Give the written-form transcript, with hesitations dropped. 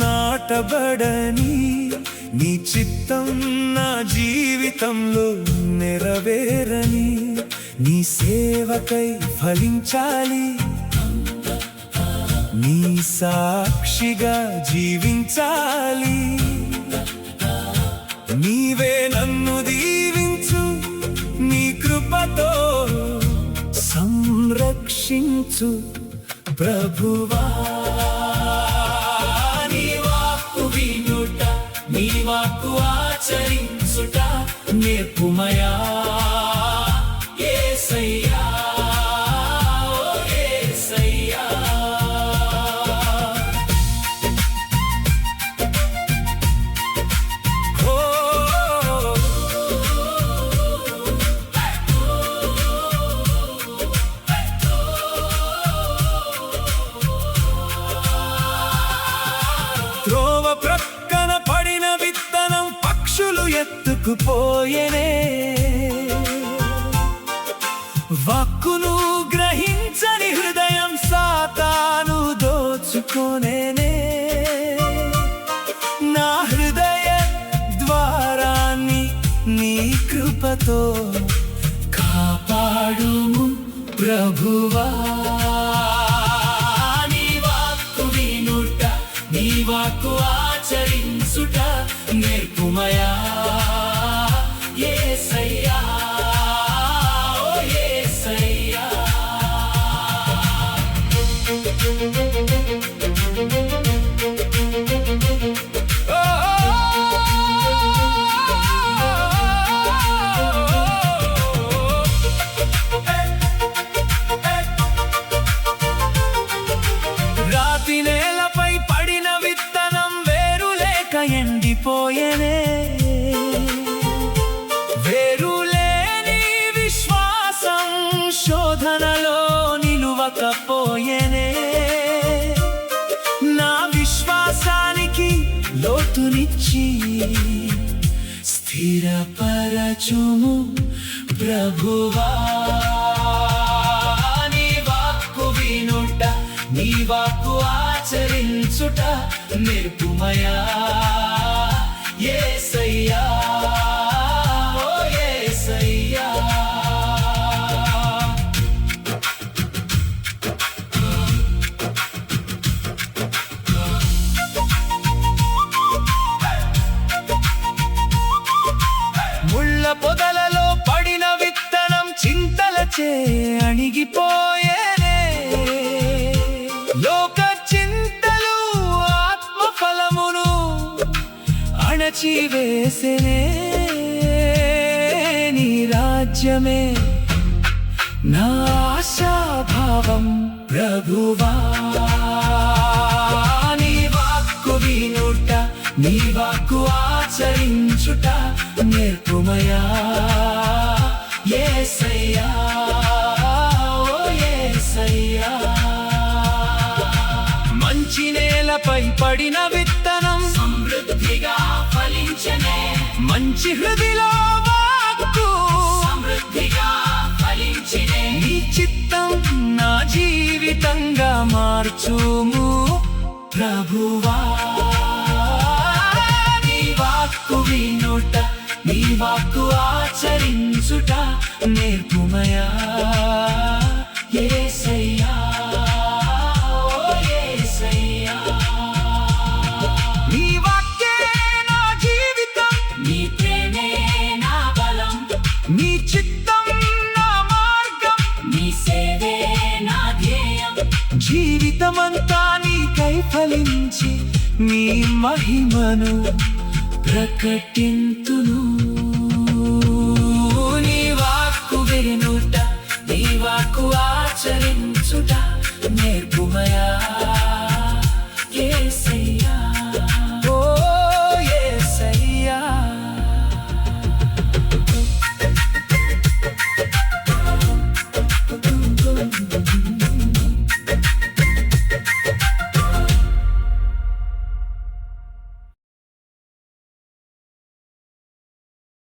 నాటబడని నీ చిత్తం నా జీవితంలో నెరవేరని నీ సేవకై ఫలించాలి, నీ సాక్షిగా జీవించాలి. నీవే నన్ను దీవించు, నీ కృపతో సంరక్షించు ప్రభువా. నీ వాక్కు ఆచరించుట నేర్పుమయా యేసయ్యా, ఓ యేసయ్యా. త్రోవ ప్రక్కన పడిన విత్తనం పక్షులు ఎత్తుకుపోయేనే, వాక్కును గ్రహించని హృదయం సాతాను దోచుకొనేనే. నా హృదయ ద్వారాన్ని నీ కృపతో కాపాడుము ప్రభువా. నీ వాక్కు ఆచరించుట నేర్పుమయా యేసయ్యా, ఓ యేసయ్యా. రాతి నేలపై పడిన విత్తనం వేరు లేక ఎండిపోయేనే, వేరు లేని విశ్వాసం శోధనలో నిలువకపోయేనే. నా విశ్వాసానికి లోతునిచ్చి స్థిరపరచుము ప్రభువా. నీ వాక్కు ఆచరించుట నేర్పుమయా యేసయ్యా, ఓ యేసయ్యా. ముళ్ళ పొదలలో పడిన విత్తనం చింతలచే అణిగిపోయేనే, లోక చింతలు ఆత్మఫలమును అణచివేసెనే. నీ రాజ్యమే నా ఆశాభావం ప్రభువా. నీ వాక్కు వినుట, నీ వాక్కు ఆచరించుట నేర్పుమయా యేసయ్యా, ఓ యేసయ్యా. మంచి నేలపై పడిన విత్తనం సమృద్ధిగా ఫలించెనే, మంచి హృదిలో వాక్కు సమృద్ధిగా ఫలించెనే. నీ చిత్తం నా జీవితంగా మార్చుము ప్రభువా. నీ వాక్కు వినుట, నీ వాక్కు ఆచరించుట నేర్పుమయా యేసయ్యా, ఓ యేసయ్యా. నీ వాక్కే నా జీవితం, నీ ప్రేమే నా బలం, నీ చిత్తం నా మార్గం, నీ సేవే నా ధ్యేయం. జీవితమంతా నీకై ఫలించి నీ మహిమను ప్రకటింతును. నీ వాక్కు వినుట, నీ వాక్కు ఆచరించుట